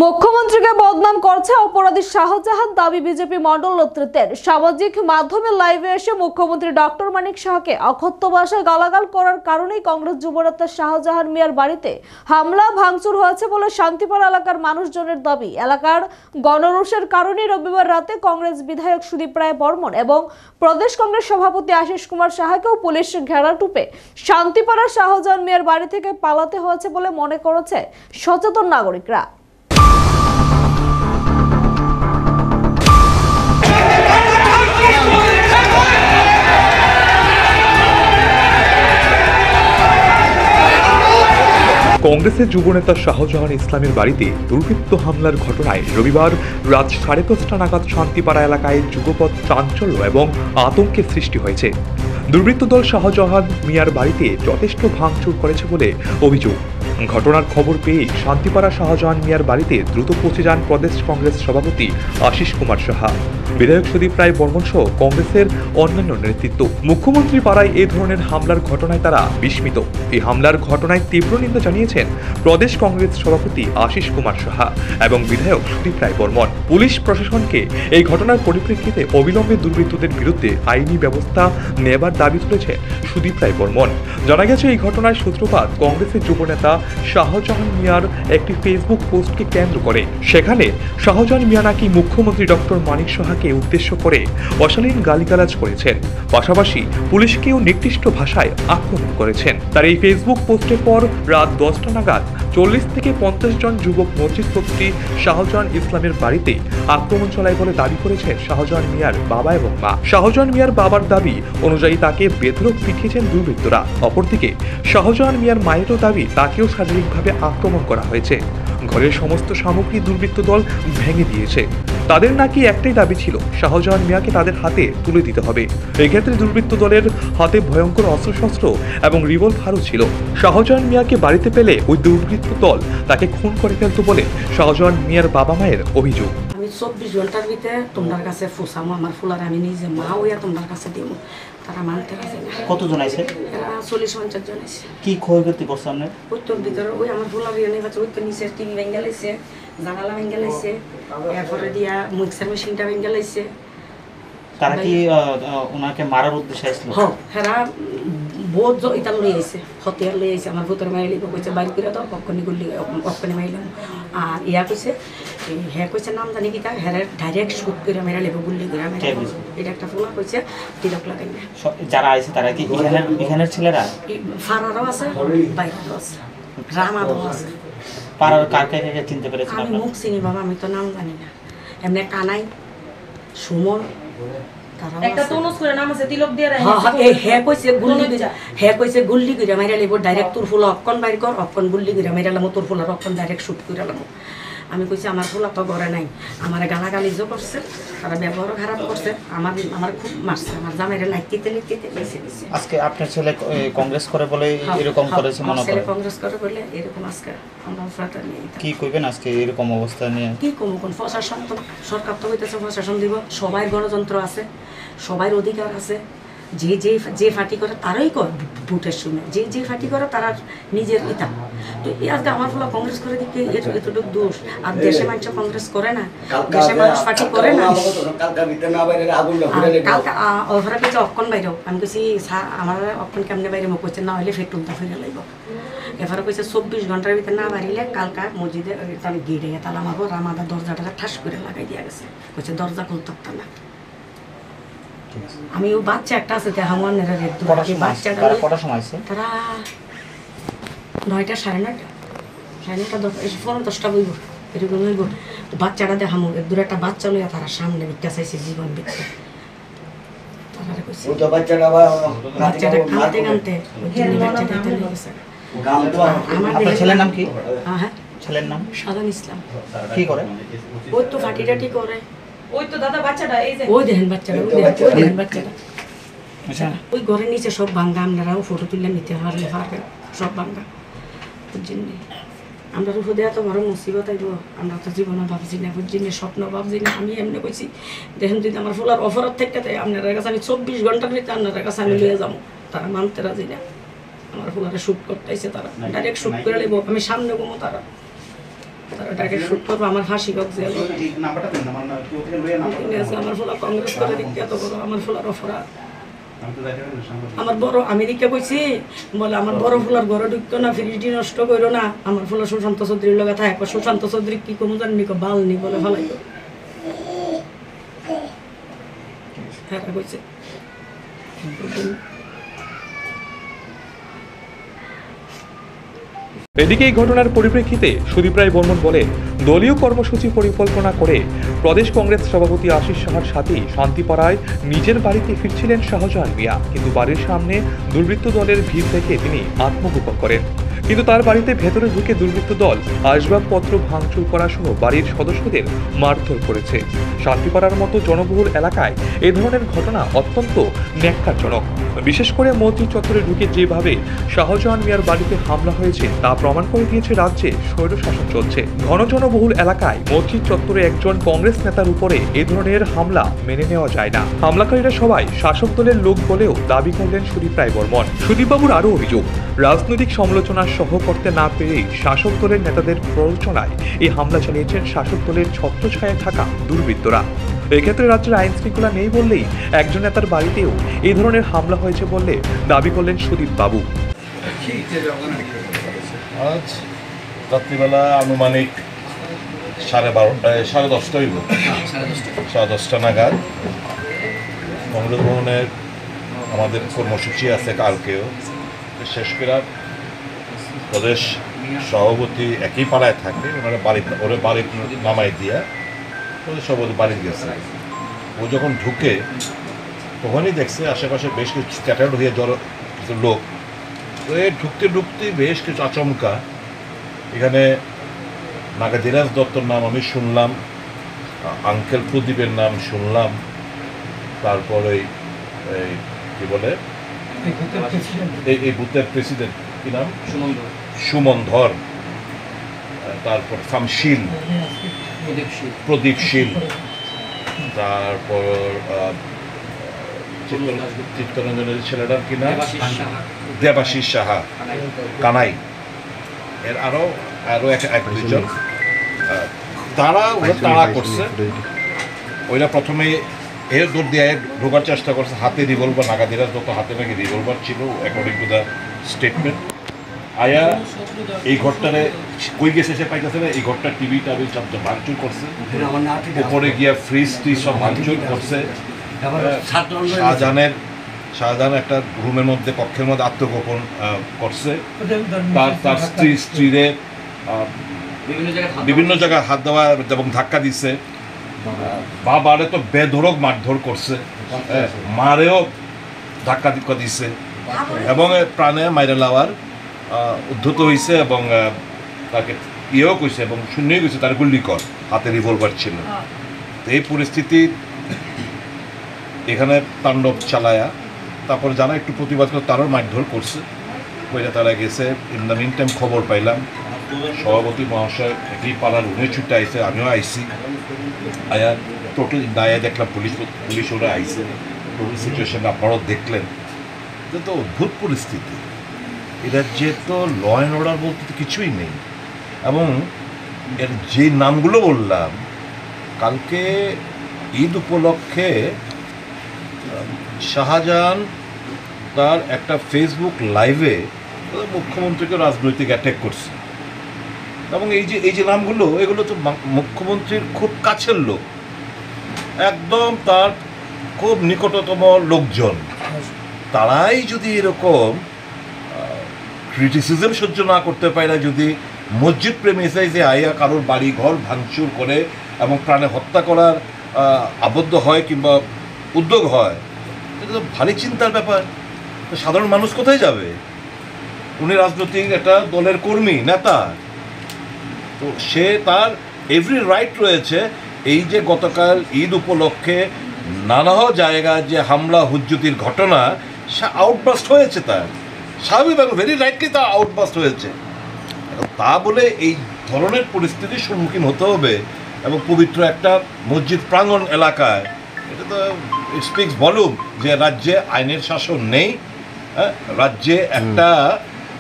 মুখ্যমন্ত্রীকে বদনাম করছে অপরাধী শাহজাহান দাবি বিজেপি মণ্ডল নেতৃত্বের। সামাজিক মাধ্যমে লাইভে এসে মুখ্যমন্ত্রী ডক্টর মানিক শাহকে অকথ্য ভাষায় গালাগাল করার কারণেই কংগ্রেস যুবনেতা শাহজাহান মিয়ার বাড়িতে হামলা ভাঙচুর হয়েছে বলে শান্তিপাড়া এলাকার মানুষজনের দাবি। এলাকার গণরোষের কারণে রবিবার রাতে কংগ্রেস বিধায়ক সুদীপ রায় বর্মন এবং প্রদেশ কংগ্রেস সভাপতি আশিস কুমার সাহাকেও পুলিশ ঘেরাটোপে শান্তিপাড়ার শাহজাহান মিয়ার বাড়ি থেকে পালাতে হয়েছে বলে মনে করেছে সচেতন নাগরিকরা। কংগ্রেসের যুবনেতা শাহজাহান ইসলামের বাড়িতে দুর্বৃত্ত হামলার ঘটনায় রবিবার রাত 10:30 নাগাদ শান্তিপাড়া এলাকায় যুগপৎ চাঞ্চল্য এবং আতঙ্কের সৃষ্টি হয়েছে। দুর্বৃত্ত দল শাহজাহান মিয়ার বাড়িতে যথেষ্ট ভাঙচুর করেছে বলে অভিযোগ। ঘটনার খবর পেয়ে শান্তিপাড়া শাহজাহান মিয়ার বাড়িতে দ্রুত পৌঁছে যান প্রদেশ কংগ্রেস সভাপতি আশিস কুমার সাহা, বিধায়ক সুদীপ রায় বর্মন সহ কংগ্রেসের অন্যান্য নেতৃত্ব। মুখ্যমন্ত্রী পাড়ায় এই ধরনের হামলার ঘটনায় তারা বিস্মিত। এই হামলার ঘটনায় তীব্র নিন্দা জানিয়েছেন প্রদেশ কংগ্রেস সভাপতি আশিস কুমার সাহা এবং বিধায়ক সুদীপ রায় বর্মন। পুলিশ প্রশাসনকে এই ঘটনার পরিপ্রেক্ষিতে অবিলম্বে দুর্বৃত্তদের বিরুদ্ধে আইনি ব্যবস্থা নেবার দাবি তুলেছে সুদীপ রায় বর্মন। জানা গেছে, এই ঘটনার সূত্রপাত কংগ্রেসের যুবনেতা শাহজাহান মিয়ার একটি ফেসবুক পোস্টকে কেন্দ্র করে। সেখানে শাহজাহান মিয়া নাকি মুখ্যমন্ত্রী ডক্টর মানিক সাহাকে উদ্দেশ্য করে অশালীন গালিগালাজ করেছেন, পাশাপাশি পুলিশকেও নিকৃষ্ট ভাষায় আক্রমণ করেছেন। তার এই ফেসবুক পোস্টের পর রাত 10টা নাগাদ 40 থেকে 50 জন যুবক মসজিদ কর্তৃ শাহজাহান ইসলামের বাড়িতে আক্রমণ চালায় বলে দাবি করেছেন শাহজাহান মিয়ার বাবা এবং মা। শাহজাহান মিয়ার বাবার দাবি অনুযায়ী তাকে বেধড়ক পিটিয়েছেন দুর্বৃত্তরা। অপরদিকে শাহজাহান মিয়ার মায়েরও দাবি তাকেও শারীরিকভাবে আক্রমণ করা হয়েছে। ঘরের সমস্ত সামগ্রী দুর্বৃত্ত দল ভেঙে দিয়েছে। তাদের নাকি একটাই দাবি ছিল, শাহজাহান মিয়াকে তাদের হাতে তুলে দিতে হবে। এক্ষেত্রে দুর্বৃত্ত দলের হাতে ভয়ঙ্কর অস্ত্রশস্ত্র এবং রিভলভারও ছিল। শাহজাহান মিয়াকে বাড়িতে পেলে ওই দুর্বৃত্ত দল তাকে খুন করে ফেলত বলে শাহজাহান মিয়ার বাবা মায়ের অভিযোগ। আমি 24 ঘন্টার ভিতরে তোমার কাছে ফুসামো, আমার ফুলার আমি নিজে মা হইয়া তোমার কাছে দিব। তারা মানতে রাজি না। কতজন আছে? 40-50 জন আছে। কি ক্ষয়ক্ষতি করছে আপনার? ওই তোর ভিতরে ওই আমার ফুলার ইয়ে আছে, ওই তো নিচে টিভি ভেঙে লাইছে, জানালা ভেঙে লাইছে, এরপরে দিয়া মিক্সার মেশিনটা ভেঙে লাইছে। তারা কি ওনাকে মারার উদ্দেশ্যে আসছিল? হ্যাঁ, হেরা বহুত ইতাল লই আইছে, হতিয়ার লই আইছে। আমার ভূতের মাইলি কইছে বাইর করে দাও, অক্ষণি গুলি অক্ষণি মাইলাম। আর ইয়া কইছে হ্যাঁ কইছে নাম জানি কি তা হ্যাঁ ডাইরেক্ট শুট করে মেরা লেবো গুলি করে মেরা। এটা একটা ফোলা কইছে তিলক লাগাই না। যারা আইছে তারা কি এখানের ছেলেরা? ফারারও আছে, বাইরেও আছে, রামাদও আছে। পাড়ার কার কাকে চিনতে পেরেছেন? আমি মুখ চিনি বাবা, আমি তো নাম জানি না। এমনি কানাই, সুমন, একটা তনুস করে নাম আছে তিলক দিয়ে রাখে। হ্যাঁ কইছে গুল্লি করে মাইরা লইব, ডাইরেক্ট তোর ফুলা অক্ষণ বাইর কর, অক্ষণ গুল্লি করে মাইরা লামো, তোর ফুলার অক্ষণ ডাইরেক্ট শুট করে লামো। আমি কইছি আমার ফুলা তো ঘরে নাই, আমার গালাগালিজও করছে, তারা ব্যবহারও খারাপ করছে, আমার খুব মারছে, আমার জামাইরা নাইতে লিখতে দিয়েছে। আজকে আপনার ছেলে কংগ্রেস করে বলে এরকম করেছে মনে করেন? কংগ্রেস করে বলে এরকম আজকে আমরা ফাটা নিয়ে কি কইবেন আজকে এরকম অবস্থা নিয়ে? কি কম কোন প্রশাসন তো সরকার তো হইতেছে, প্রশাসন দিব, সবাই গণতন্ত্র আছে, সবাই অধিকার আছে। যে ফাটি করে তারাই কর ভোটের সময়, যে ফাটি করে তারা নিজের ইতা। তো আজকে আমার ফলে কংগ্রেস করে দিকে এতটুকু দোষ। আর দেশে মানুষ কংগ্রেস করে না, দেশে মানুষ ফাটি করে না। ওরা কিছু অক্ষণ বাইরেও আমি কইছি আমার অক্ষণ কেমনে বাইরে মুখ করছে না হলে ফের টুলতা ফিরে লাগবো। এবারে কইছে 24 ঘন্টার ভিতরে না বাড়িলে কালকা মসজিদে গিয়ে তালা মারবো। রামাদা দরজাটা ঠাস করে লাগাই দিয়া গেছে, কইছে দরজা খুলতে পারতাম না। আমি ও বাচ্চা একটা আছে হামানের বাচ্চাটা তারা 9টা 9:30 ফোন 10টা বইব এরকম হইব। বাচ্চাটা দেখামো দূরে একটা বাচ্চা লইয়া তারা সামনে ভিক্ষা চাইছে, জীবন ভিক্ষা। বাচ্চাটা কাঁদতে কাঁদতে আপনার ছেলের নাম কি? হ্যাঁ, ছেলের নাম শাহজাহান ইসলাম। কি করে? ওই তো ফাটি টাটি করে। ওই তো দাদা বাচ্চাটা, এই যে ওই দেখেন বাচ্চাটা, ওই দেখেন বাচ্চাটা। ওই ঘরের নিচে সব ভাঙ্গা, আপনারাও ফটো তুলে নিতে পারলে পারবেন, সব ভাঙ্গা। বুঝছেন আমরা রুফো দেওয়া তো বড় মুসিবত আইব। আমরা তো জীবনে ভাবছি না, বুঝছি না, স্বপ্ন ভাবছি না। আমি এমনি কইছি দেখেন যদি আমার ফুলার অফারত থেকে দেয় আপনার কাছে আমি 24 ঘন্টার ভিতরে আপনার কাছে আমি লিয়ে যাবো। তারা মানতে রাজি না। আমার ফুলারে শুট করতেছে, তারা ডাইরেক্ট শুট করে নেব, আমি সামনে ঘুমো তারা। তারা ডাইরেক্ট শুট করবো আমার ফাঁসি হোক জেল হোক। আমার ফোলা কংগ্রেস করে দিকে এত বড় আমার ফোলার অফরা আমার বড় আমেরিকা কইছি বলে আমার বড় ফুলার ঘরে ঢুকতো না, ফ্রিজটি নষ্ট করো না, আমার ফুলা সুশান্ত চৌধুরীর লগে থাকে। সুশান্ত চৌধুরী কি কমু জানি বাল নি বলে ফেলাইল। হ্যাঁ কইছে এদিকে এই ঘটনার পরিপ্রেক্ষিতে সুদীপ রায় বর্মন বলে, দলীয় কর্মসূচি পরিকল্পনা করে প্রদেশ কংগ্রেস সভাপতি আশিস সাহার সাথেই শান্তিপাড়ায় নিজের বাড়িতে ফিরছিলেন শাহজাহান মিয়া, কিন্তু বাড়ির সামনে দুর্বৃত্ত দলের ভিড় থেকে তিনি আত্মগোপন করেন। কিন্তু তার বাড়িতে ভেতরে ঢুকে দুর্বৃত্ত দল আসবাবপত্র ভাঙচুর করা সহ বাড়ির সদস্যদের মারধর করেছে। শান্তিপাড়ার মতো জনবহুল এলাকায় এ ধরনের ঘটনা অত্যন্ত ন্যাক্কারজনক। বিশেষ করে মসজিদ চত্বরে ঢুকে যেভাবে শাহজাহান মিয়ার বাড়িতে হামলা হয়েছে তা প্রমাণ করে দিয়েছে রাজ্যে স্বৈরশাসন চলছে। ঘন জনবহুল এলাকায় মসজিদ চত্বরে একজন কংগ্রেস নেতার উপরে এ ধরনের হামলা মেনে নেওয়া যায় না। হামলাকারীরা সবাই শাসক দলের লোক বলেও দাবি করলেন সুদীপ রায় বর্মন। সুদীপবাবুর আরও অভিযোগ, রাজনৈতিক সমালোচনা সহ করতে না পেরেই শাসক দলের নেতাদের প্ররোচনায় এই হামলা চালিয়েছেন শাসক দলের ছত্রছায়ায় থাকা দুর্বৃত্তরা। এক্ষেত্রে রাজ্যের আইন শৃঙ্খলা নেই বললেই একজন নেতার বাড়িতেও এই ধরনের হামলা হয়েছে বলে দাবি করলেন সুদীপ বাবু। আজ রাত্রিবেলা আনুমানিক 10:30 নাগাদ কংগ্রেস ভবনের আমাদের কর্মসূচি আছে কালকেও, শেষ করে প্রদেশ সভাপতি একই পাড়ায় থাকে, ওনারা বাড়ি নামাই দিয়া প্রদেশ সভাপতি বাড়ি গেছে। ও যখন ঢুকে তখনই দেখছে আশেপাশে বেশ কিছু স্ক্যাটার্ড হয়ে কিছু লোক। তো এই ঢুকতে বেশ কিছু আচমকা এখানে নাগাদিরাজ দত্তর নাম আমি শুনলাম, আঙ্কেল প্রদীপের নাম শুনলাম, তারপরে কি বলে এই বুথের প্রেসিডেন্ট কি নাম, সুমন ধর, তারপর শামশিল, প্রদীপ শীল, তারপর চিত্তরঞ্জনের ছেলেটার কি নাম, দেবাশিস সাহা, কানাই, এর আরো এক দুজন। তারা করছে, ওইরা প্রথমে এর দূর দিয়ে ঢোকার চেষ্টা করছে, হাতে রিভলভার, নাগাদিরাজ দত্ত হাতে নাকি রিভলভার ছিল অ্যাকর্ডিং টু দ্য স্টেটমেন্ট। আয়া এই ঘরটারে কই গেছে সে পাইতেছে না, এই ঘরটার টিভি টাবি সব ভাঙচুর করছে, উপরে গিয়া ফ্রিজ ট্রিজ সব ভাঙচুর করছে। শাহজাহান একটা রুমের মধ্যে কক্ষের মধ্যে আত্মগোপন করছে। তার স্ত্রীরে বিভিন্ন জায়গায় হাত দেওয়া এবং ধাক্কা দিচ্ছে, বাবারে তো বেধরক মারধর করছে, মারেও ধাক্কা দিচ্ছে এবং প্রাণে মাইরে লাওয়ার উদ্ধত হয়েছে এবং তাকে ইয়েও কইছে এবং শূন্যই কইছে তার গুলি কর, হাতে রিভলভার ছিল। তো এই পরিস্থিতি এখানে তাণ্ডব চালায়া তারপরে যারা একটু প্রতিবাদ করে তারও মারধর করছে, ওইটা তারা গেছে। ইন দ্য মিন টাইম খবর পাইলাম সভাপতি মহাশয় একই পাড়ার রুমে ছুটে আইসে, আমিও আইসি। আয়া টোটাল দায়া দেখলাম পুলিশ ওরা আইসে, টোটাল সিচুয়েশন আপনারাও দেখলেন। এটা তো অদ্ভুত পরিস্থিতি, এটা যে তো ল অ্যান্ড অর্ডার বলতে তো কিছুই নেই। এবং এর যে নামগুলো বললাম, কালকে ঈদ উপলক্ষে শাহজাহান তার একটা ফেসবুক লাইভে মুখ্যমন্ত্রীকে রাজনৈতিক অ্যাটাক করছে এবং এই যে নামগুলো, এগুলো তো মুখ্যমন্ত্রীর খুব কাছের লোক, একদম তার খুব নিকটতম লোকজন। তারাই যদি এরকম ক্রিটিসিজম সহ্য না করতে পারে, যদি মসজিদ প্রেমিসাই যে আইয়া কারোর বাড়ি ঘর ভাঙচুর করে এবং প্রাণে হত্যা করার আবদ্ধ হয় কিংবা উদ্যোগ হয়, এটা তো ভারী চিন্তার ব্যাপার। সাধারণ মানুষ কোথায় যাবে? উনি রাজনৈতিক একটা দলের কর্মী, নেতা, তো সে তার এভরি রাইট রয়েছে। এই যে গতকাল ঈদ উপলক্ষে নানা জায়গায় যে হামলা হুজ্জুতির ঘটনা, সে আউটবাস্ট হয়েছে, তার স্বাভাবিক এবং ভেরি রাইটলি তা আউটবাস্ট হয়েছে। তা বলে এই ধরনের পরিস্থিতির সম্মুখীন হতে হবে এবং পবিত্র একটা মসজিদ প্রাঙ্গণ এলাকায়, এটা তো স্পিক্স ভলিউম যে রাজ্যে আইনের শাসন নেই, রাজ্যে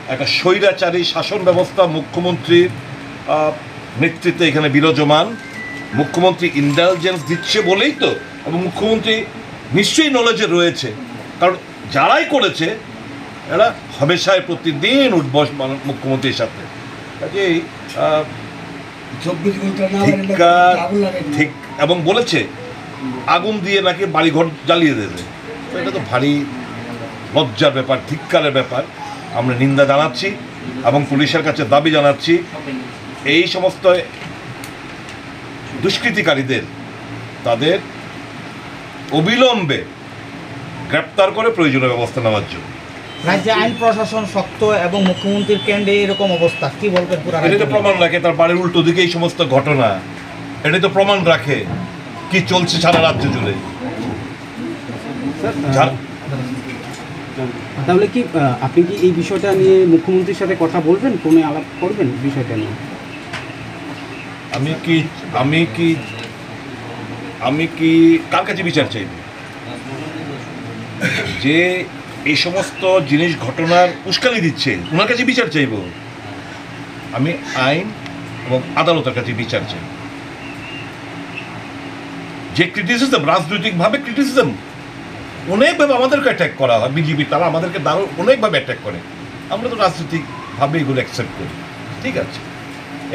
একটা স্বৈরাচারী শাসন ব্যবস্থা, মুখ্যমন্ত্রীর নেতৃত্বে এখানে বিরাজমান। মুখ্যমন্ত্রী ইন্টেলিজেন্স দিচ্ছে বলেই তো, এবং মুখ্যমন্ত্রী নিশ্চয়ই নলেজে রয়েছে, কারণ যারাই করেছে এরা হামেশায় প্রতিদিন উঠবস মুখ্যমন্ত্রীর সাথে। কাজেই ঠিক, এবং বলেছে আগুন দিয়ে নাকি বাড়িঘর জ্বালিয়ে দেবে। তো এটা তো ভারী লজ্জার ব্যাপার, ধিক্কারের ব্যাপার। আমরা নিন্দা জানাচ্ছি এবং পুলিশের কাছে দাবি জানাচ্ছি এই সমস্ত দুষ্কৃতিকারীদের তাদের অবিলম্বে গ্রেপ্তার করে প্রয়োজনীয় ব্যবস্থা নেওয়ার জন্য। রাজ্যে আইন প্রশাসন শক্ত এবং মুখ্যমন্ত্রীর কেন্দ্রে এরকম অবস্থা, কি বলবেন? এটা তো প্রমাণ রাখে তার বাড়ির উল্টো দিকে এই সমস্ত ঘটনা, এটা তো প্রমাণ রাখে কি চলছে সারা রাজ্য জুড়ে। তাহলে কি আপনি কি এই বিষয়টা নিয়ে মুখ্যমন্ত্রীর সাথে কথা বলবেন, ফোনে আলাপ করবেন বিষয়টা নিয়ে? আমি কি কার কাছে বিচার চাইব? যে এই সমস্ত জিনিস ঘটনার উস্কানি দিচ্ছে ওনার কাছে বিচার চাইব? আমি আইন এবং আদালতের কাছে বিচার চাই। যে ক্রিটিসিজম, রাজনৈতিকভাবে ক্রিটিসিজম অনেকভাবে আমাদেরকে অ্যাটাক করা হয়, বিজেপি তারা আমাদেরকে দারুণ অনেকভাবে অ্যাটাক করে, আমরা তো রাজনৈতিকভাবে এগুলো অ্যাকসেপ্ট করি, ঠিক আছে।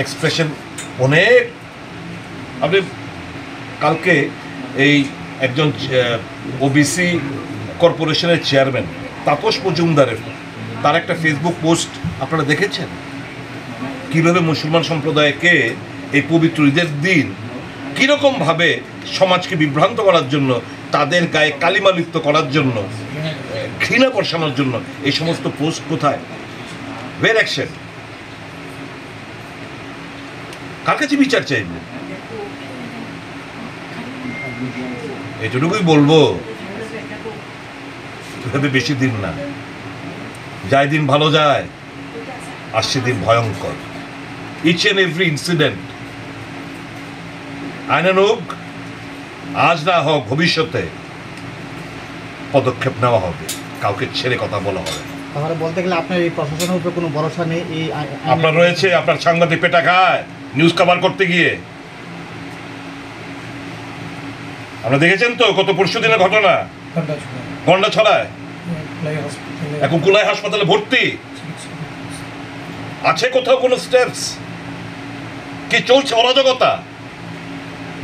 এক্সপ্রেশন অনেক। আপনি কালকে এই একজন ওবিসি কর্পোরেশনের চেয়ারম্যান তাপস মজুমদারের তার একটা ফেসবুক পোস্ট আপনারা দেখেছেন? কীভাবে মুসলমান সম্প্রদায়কে এই পবিত্র ঈদের দিন কীরকমভাবে সমাজকে বিভ্রান্ত করার জন্য, তাদের গায়ে কালিমা লিপ্ত করার জন্য, ঘৃণা বর্ষানোর জন্য এই সমস্ত পোস্ট কোথায়? ওয়ের অ্যাকশন? কার কাছে বিচার চাইবে? এটুকুই বলবো, বেশি দিন না, যায় দিন ভালো যায়, আসছে দিন ভয়ঙ্কর। ইচ অ্যান্ড এভরি ইনসিডেন্ট আইনানুগ হোক, আজ না হোক, ভবিষ্যতে পদক্ষেপ নেওয়া হবে, কাউকে ছেড়ে কথা বলা হবে। তাহলে বলতে গেলে আপনার এই প্রশাসনের উপরে কোনো ভরসা নেই? এই আপনার রয়েছে, আপনার সাংবাদিক পেটা খায় নিউজ কভার করতে গিয়ে। আমরা দেখেছেন তো কত পরশু দিনের ঘটনা, গন্ডা ছড়ায়, এখন কুলাই হাসপাতালে ভর্তি আছে। কোথাও কোনো স্টেপস? কি চলছে? অরাজকতা,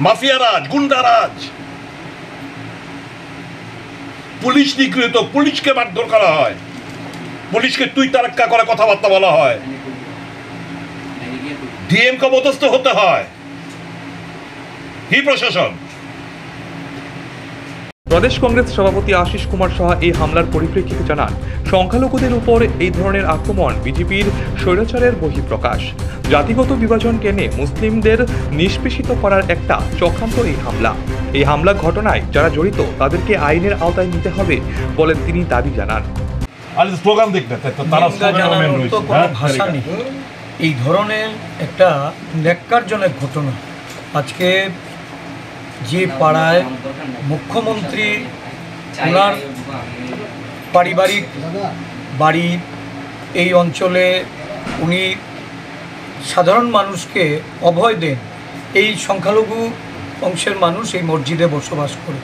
মাফিয়া রাজ, গুন্ডা রাজ, পুলিশ নিগৃহীত, পুলিশকে মারধর করা হয়, পুলিশকে তুই তারাক্কা করে কথাবার্তা বলা হয়, ডিএম কে পদস্থ হতে হয়। কি প্রশাসন? প্রদেশ কংগ্রেস সভাপতি আশিস কুমার সাহা এই হামলার পরিপ্রেক্ষিতে জানান, সংখ্যালঘুদের উপর এই ধরনের আক্রমণ বিজেপির স্বৈরাচারের বহিঃপ্রকাশ। জাতিগত বিভাজন টেনে মুসলিমদের নিষ্পেষিত করার একটা চক্রান্ত এই হামলা। এই হামলা ঘটনায় যারা জড়িত তাদেরকে আইনের আওতায় নিতে হবে বলে তিনি দাবি জানান। স্লোগান দেখবে ভাষা নেই। এই ধরনের একটা ন্যাক্কারজনক ঘটনা আজকে যে পাড়ায় মুখ্যমন্ত্রী ওনার পারিবারিক বাড়ি, এই অঞ্চলে উনি সাধারণ মানুষকে অভয় দেন। এই সংখ্যালঘু অংশের মানুষ এই মসজিদে বসবাস করে,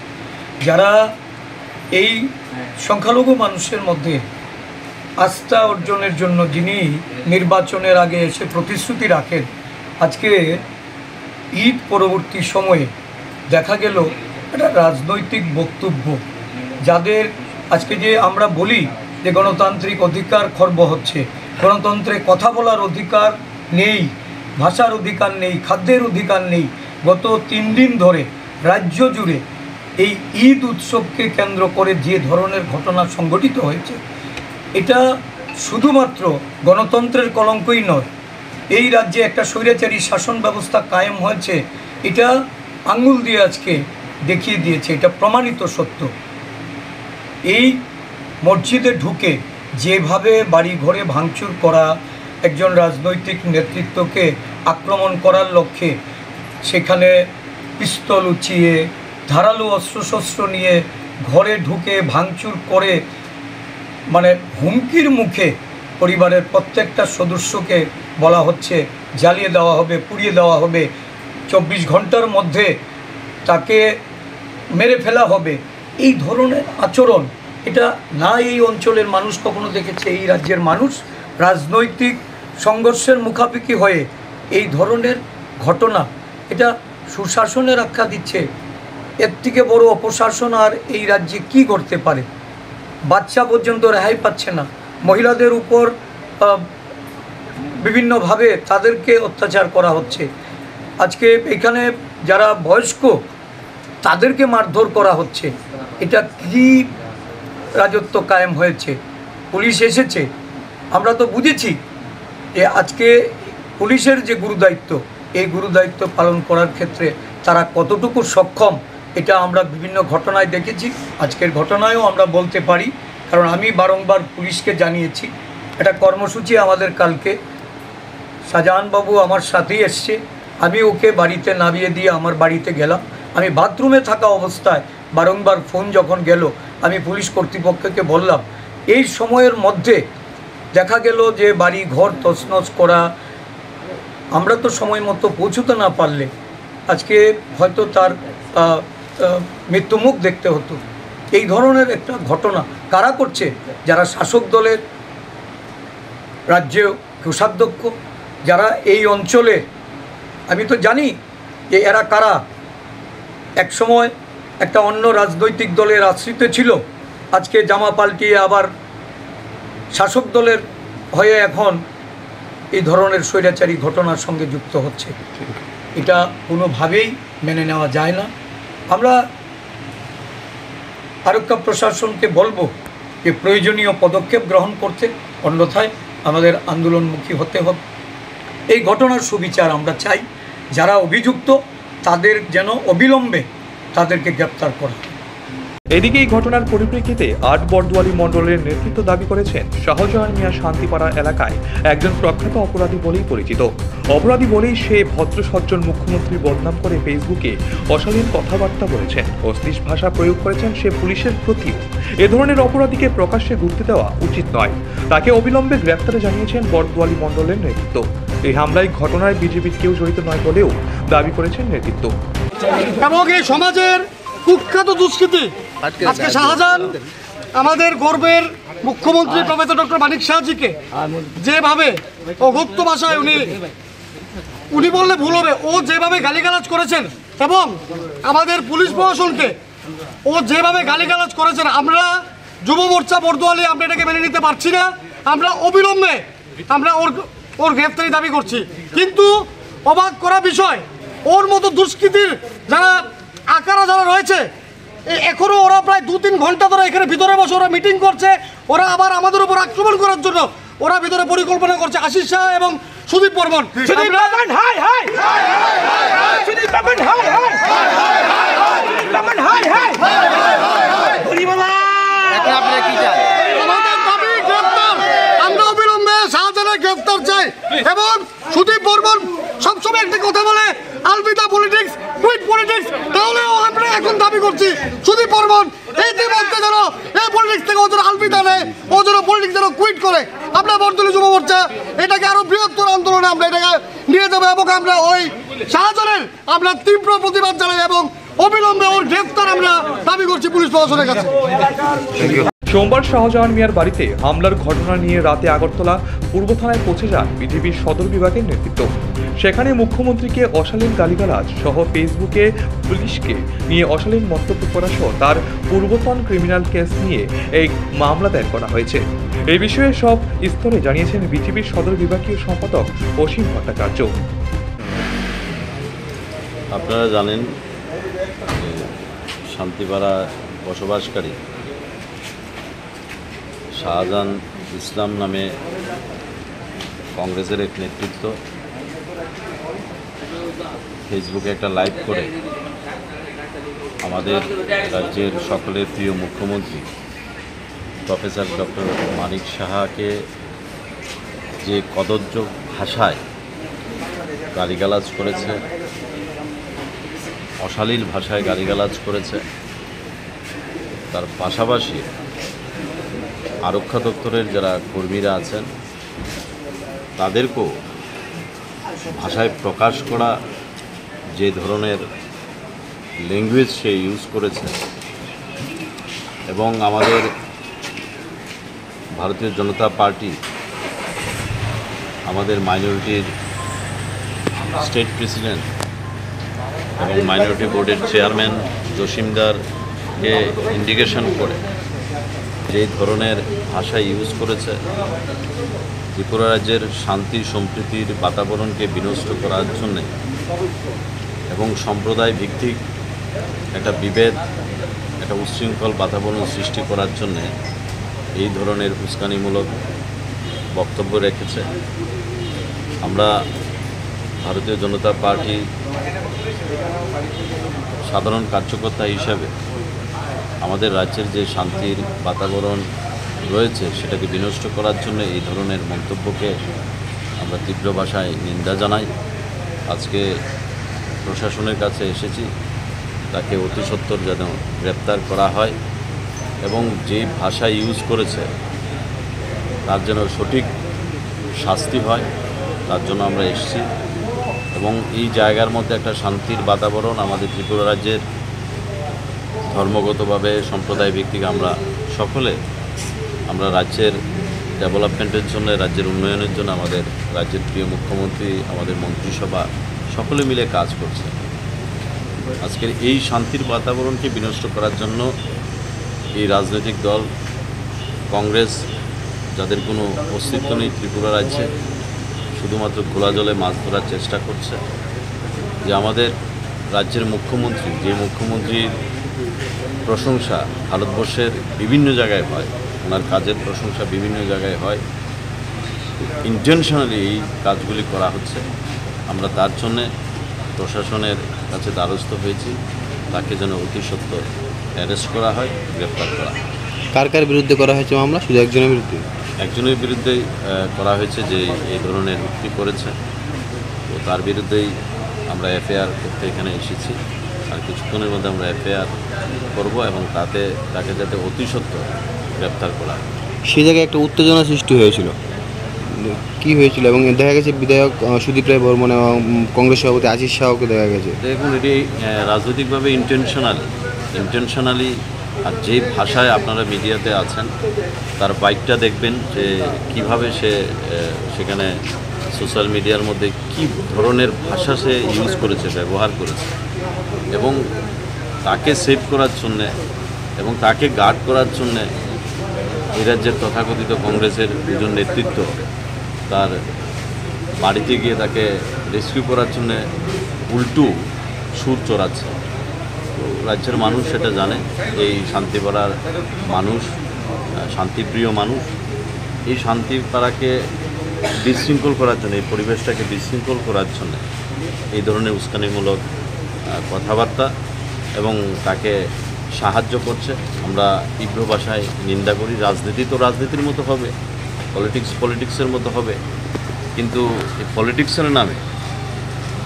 যারা এই সংখ্যালঘু মানুষের মধ্যে আস্থা অর্জনের জন্য যিনি নির্বাচনের আগে এসে প্রতিশ্রুতি রাখেন, আজকে ঈদ পরবর্তী সময়ে দেখা গেল একটা রাজনৈতিক বক্তব্য, যাদের আজকে যে আমরা বলি যে গণতান্ত্রিক অধিকার খর্ব হচ্ছে, গণতন্ত্রে কথা বলার অধিকার নেই, ভাষার অধিকার নেই, খাদ্যের অধিকার নেই। গত 3 দিন ধরে রাজ্য জুড়ে এই ঈদ উৎসবকে কেন্দ্র করে যে ধরনের ঘটনা সংঘটিত হয়েছে, এটা শুধুমাত্র গণতন্ত্রের কলঙ্কই নয়, এই রাজ্যে একটা স্বৈরাচারী শাসন ব্যবস্থা কায়েম হয়েছে, এটা আঙ্গুল দিয়ে আজকে দেখিয়ে দিয়েছে, এটা প্রমাণিত সত্য। এই মসজিদে ঢুকে যেভাবে বাড়ি ঘরে ভাঙচুর করা, একজন রাজনৈতিক নেতৃত্বকে আক্রমণ করার লক্ষ্যে সেখানে পিস্তল উঁচিয়ে ধারালো অস্ত্রশস্ত্র নিয়ে ঘরে ঢুকে ভাঙচুর করে, মানে হুমকির মুখে পরিবারের প্রত্যেকটা সদস্যকে বলা হচ্ছে জ্বালিয়ে দেওয়া হবে, পুড়িয়ে দেওয়া হবে, 24 ঘন্টার মধ্যে তাকে মেরে ফেলা হবে, এই ধরনের আচরণ এটা না এই অঞ্চলের মানুষ কখনো দেখেছে। এই রাজ্যের মানুষ রাজনৈতিক সংঘর্ষের মুখাপেক্ষি হয়ে এই ধরনের ঘটনা, এটা সুশাসনের আখ্যা দিচ্ছে। এর থেকে বড় অপশাসন আর এই রাজ্যে কি করতে পারে? বাচ্চা পর্যন্ত রেহাই পাচ্ছে না, মহিলাদের উপর বিভিন্নভাবে তাদেরকে অত্যাচার করা হচ্ছে। আজকে এখানে যারা বয়স্ক তাদেরকে মারধর করা হচ্ছে। এটা কি রাজত্ব কায়েম হয়েছে? পুলিশ এসেছে, আমরা তো বুঝেছি যে আজকে পুলিশের যে গুরুদায়িত্ব, এই গুরুদায়িত্ব পালন করার ক্ষেত্রে তারা কতটুকু সক্ষম, এটা আমরা বিভিন্ন ঘটনায় দেখেছি। আজকের ঘটনায়ও আমরা বলতে পারি, কারণ আমি বারংবার পুলিশকে জানিয়েছি। একটা কর্মসূচি আমাদের কালকে, শাহজাহানবাবু আমার সাথেই এসছে, আমি ওকে বাড়িতে নামিয়ে দিয়ে আমার বাড়িতে গেলাম। আমি বাথরুমে থাকা অবস্থায় বারংবার ফোন যখন গেল, আমি পুলিশ কর্তৃপক্ষকে বললাম। এই সময়ের মধ্যে দেখা গেল যে বাড়ি ঘর তছনছ করা, আমরা তো সময় মতো পৌঁছতে না পারলে আজকে হয়তো তার মৃত্যুমুখ দেখতে হতো। এই ধরনের একটা ঘটনা কারা করছে? যারা শাসক দলের রাজ্যে কোষাধ্যক্ষ, যারা এই অঞ্চলে, আমি তো জানি যে এরা কারা। একসময় একটা অন্য রাজনৈতিক দলের আশ্রিত ছিল, আজকে জামা পাল্টিয়ে আবার শাসক দলের হয়ে এখন এই ধরনের স্বৈরাচারী ঘটনার সঙ্গে যুক্ত হচ্ছে। এটা কোনোভাবেই মেনে নেওয়া যায় না। আমরা আরক্ষা প্রশাসনকে বলবো যে প্রয়োজনীয় পদক্ষেপ গ্রহণ করতে, অন্যথায় আমাদের আন্দোলনমুখী হতে হবে। এই ঘটনার সুবিচার আমরা চাই। যারা অভিযুক্ত তাদের যেন অবিলম্বে তাদেরকে গ্রেপ্তার করা হয়। এদিকে এই ঘটনার পরিপ্রেক্ষিতে ৮ বরদোয়ালি মণ্ডলের নেতৃত্ব দাবি করেছেন শাহজাহান মিয়া শান্তিপাড়া এলাকায় একজন প্রখ্যাত অপরাধী বলেই পরিচিত। অপরাধী বলেই সে ভদ্র সজ্জন মুখ্যমন্ত্রী বদনাম করে ফেসবুকে অশালীন কথাবার্তা বলেছেন, অশ্লীল ভাষা প্রয়োগ করেছেন সে পুলিশের প্রতি। এ ধরনের অপরাধীকে প্রকাশ্যে ঘুরতে দেওয়া উচিত নয়। তাকে অবিলম্বে গ্রেপ্তারে জানিয়েছেন বরদোয়ালি মণ্ডলের নেতৃত্ব। এই হামলায় ঘটনায় বিজেপির কেউ জড়িত নয় বলেও দাবি করেছেন নেতৃত্ব। এবং এই সমাজের কুখ্যাত দুষ্কৃতী আজকে শাহজাহান আমাদের গর্বের মুখ্যমন্ত্রী প্রফেসর ডক্টর মানিক সাহাজিকে যেভাবে অগুপ্ত ভাষায় উনি বললে ভুল হবে, ও যেভাবে গালিগালাজ করেছেন এবং আমাদের পুলিশ প্রশাসনকে ও যেভাবে গালিগালাজ করেছেন, আমরা যুব মোর্চা বরদোয়ালি আমরা এটাকে মেনে নিতে পারছি না। আমরা অবিলম্বে আমরা ওর গ্রেফতারি দাবি করছি। কিন্তু অবাক করা বিষয়, ওর মতো দুষ্কৃতীর যারা আকারা যারা রয়েছে, এখনো ওরা প্রায় 2-3 ঘন্টা ধরে এখানে ভিতরে বসে ওরা মিটিং করছে। ওরা আবার আমাদের উপর আক্রমণ করার জন্য ওরা ভিতরে পরিকল্পনা করছে। আশিস শাহ এবং সুদীপ বর্মন, আমরা অবিলম্বে শাহজাহানের গ্রেফতার চাই। এবং সুদীপ বর্মন সবসময় একটা কথা বলে, আলবিদা পলিটিক্স, কুইট পলিটিক্স। তাহলেও আমরা এখন দাবি করছি সুদীপ বর্মন ইতিমধ্যে যেন এই পলিটিক্স থেকে ও যেন আলবিদা নেয়, ও যেন পলিটিক্স যেন কুইট করে। আমরা বরদোয়ালি যুব মোর্চা এটাকে আরো বৃহত্তর আন্দোলনে আমরা এটাকে নিয়ে যাবো এবং আমরা ওই শাহজাহানের আমরা তীব্র প্রতিবাদ জানাই এবং অবিলম্বে ওর গ্রেফতার আমরা দাবি করছি পুলিশ প্রশাসনের কাছে। সোমবার শাহজাহান মিয়ার বাড়িতে হামলার ঘটনা নিয়ে রাতে আগরতলা পূর্ব থানায় পৌঁছে যান বিজেপির সদর বিভাগের নেতৃত্ব। সেখানে মুখ্যমন্ত্রীকে অশালীন গালিগালাজ সহ ফেসবুকে পুলিশকে নিয়ে অশালীন মন্তব্য করা সহ তার পূর্বতন ক্রিমিনাল কেস নিয়ে এই মামলা দায়ের করা হয়েছে। এই বিষয়ে সব স্তরে জানিয়েছেন বিজেপির সদর বিভাগীয় সম্পাদক অসীম ভট্টাচার্য। আপনারা জানেন শান্তিপাড়া বসবাসকারী শাহজাহান ইসলাম নামে কংগ্রেসের এক নেতৃত্ব ফেসবুকে একটা লাইভ করে আমাদের রাজ্যের সকলের প্রিয় মুখ্যমন্ত্রী প্রফেসর ডক্টর মানিক সাহাকে যে কদর্য ভাষায় গালিগালাজ করেছে, অশালীন ভাষায় গালিগালাজ করেছে, তার পাশাপাশি আরক্ষা দপ্তরের যারা কর্মীরা আছেন তাদেরকেও ভাষায় প্রকাশ করা যে ধরনের ল্যাঙ্গুয়েজ সে ইউজ করেছে এবং আমাদের ভারতীয় জনতা পার্টি আমাদের মাইনরিটির স্টেট প্রেসিডেন্ট এবং মাইনরিটি বোর্ডের চেয়ারম্যান জসিমদারকে ইন্ডিকেশন করে যেই ধরনের ভাষা ইউজ করেছে ত্রিপুরা রাজ্যের শান্তি সম্প্রীতির বাতাবরণকে বিনষ্ট করার জন্যে এবং সম্প্রদায় ভিত্তিক একটা বিভেদ একটা উচ্ছৃঙ্খল বাতাবরণ সৃষ্টি করার জন্যে এই ধরনের উস্কানিমূলক বক্তব্য রেখেছে। আমরা ভারতীয় জনতা পার্টি সাধারণ কার্যকর্তা হিসাবে আমাদের রাজ্যের যে শান্তির বাতাবরণ রয়েছে সেটাকে বিনষ্ট করার জন্য এই ধরনের মন্তব্যকে আমরা তীব্র ভাষায় নিন্দা জানাই। আজকে প্রশাসনের কাছে এসেছি তাকে অতি সত্বর যেন গ্রেপ্তার করা হয় এবং যে ভাষা ইউজ করেছে তার যেন সঠিক শাস্তি হয় তার জন্য আমরা এসেছি এবং এই জায়গার মধ্যে একটা শান্তির বাতাবরণ আমাদের ত্রিপুরা রাজ্যের ধর্মগতভাবে সম্প্রদায় ভিত্তিক আমরা সকলে আমরা রাজ্যের ডেভেলপমেন্টের জন্য রাজ্যের উন্নয়নের জন্য আমাদের রাজ্যের প্রিয় মুখ্যমন্ত্রী আমাদের মন্ত্রিসভা সকলে মিলে কাজ করছে। আজকের এই শান্তির বাতাবরণকে বিনষ্ট করার জন্য এই রাজনৈতিক দল কংগ্রেস যাদের কোনো অস্তিত্ব নেই ত্রিপুরা রাজ্যে শুধুমাত্র খোলা জলে মাছ ধরার চেষ্টা করছে। যে আমাদের রাজ্যের মুখ্যমন্ত্রী যে মুখ্যমন্ত্রীর প্রশংসা ভারতবর্ষের বিভিন্ন জায়গায় হয় ওনার কাজের প্রশংসা বিভিন্ন জায়গায় হয় ইন্টেনশনালি এই কাজগুলি করা হচ্ছে। আমরা তার জন্যে প্রশাসনের কাছে দ্বারস্থ হয়েছি তাকে যেন অতি সত্বর অ্যারেস্ট করা হয় গ্রেপ্তার করা হয়। কার কার বিরুদ্ধে করা হয়েছে মামলা? শুধু একজনের বিরুদ্ধে? একজনের বিরুদ্ধেই করা হয়েছে যে এই ধরনের উক্তি করেছে তো তার বিরুদ্ধেই আমরা এফআইআর করতে এখানে এসেছি আর কিছুক্ষণের মধ্যে আমরা এফআইআর করব এবং তাকে যাতে অতি সত্বর গ্রেপ্তার করা হয়। সে জায়গায় একটা উত্তেজনা সৃষ্টি হয়েছিল, কি হয়েছিল? এবং দেখা গেছে বিধায়ক সুদীপ রায় বর্মন এবং কংগ্রেস সভাপতি আশিস শাহকে দেখা গেছে। দেখুন এটি রাজনৈতিকভাবে ইন্টেনশনালি আর যে ভাষায় আপনারা মিডিয়াতে আছেন তার বাইকটা দেখবেন যে কিভাবে সে সেখানে সোশ্যাল মিডিয়ার মধ্যে কি ধরনের ভাষা সে ইউজ করেছে ব্যবহার করেছে এবং তাকে সেভ করার জন্যে এবং তাকে গার্ড করার জন্যে এই রাজ্যের তথাকথিত কংগ্রেসের দুজন নেতৃত্ব তার বাড়িতে গিয়ে তাকে রেস্কিউ করার জন্যে উল্টো সুর চড়াচ্ছে। তো রাজ্যের মানুষ সেটা জানে, এই শান্তিপাড়ার মানুষ শান্তিপ্রিয় মানুষ এই শান্তিপাড়াকে বিশৃঙ্খল করার জন্য এই পরিবেশটাকে বিশৃঙ্খল করার জন্য এই ধরনের উস্কানিমূলক কথাবার্তা এবং তাকে সাহায্য করছে। আমরা তীব্র ভাষায় নিন্দা করি। রাজনীতি তো রাজনীতির মতো হবে, পলিটিক্সের মতো হবে, কিন্তু এই পলিটিক্সের নামে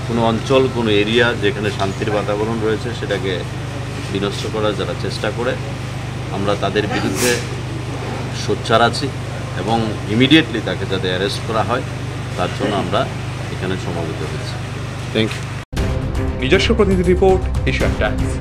কোনো অঞ্চল কোনো এরিয়া যেখানে শান্তির বাতাবরণ রয়েছে সেটাকে বিনষ্ট করার যারা চেষ্টা করে আমরা তাদের বিরুদ্ধে সোচ্চার আছি এবং ইমিডিয়েটলি তাকে যাতে অ্যারেস্ট করা হয় তার জন্য আমরা এখানে সমবেত হয়েছি। Thank you. নিজস্ব প্রতিনিধি রিপোর্ট এশিয়ান টাইমস।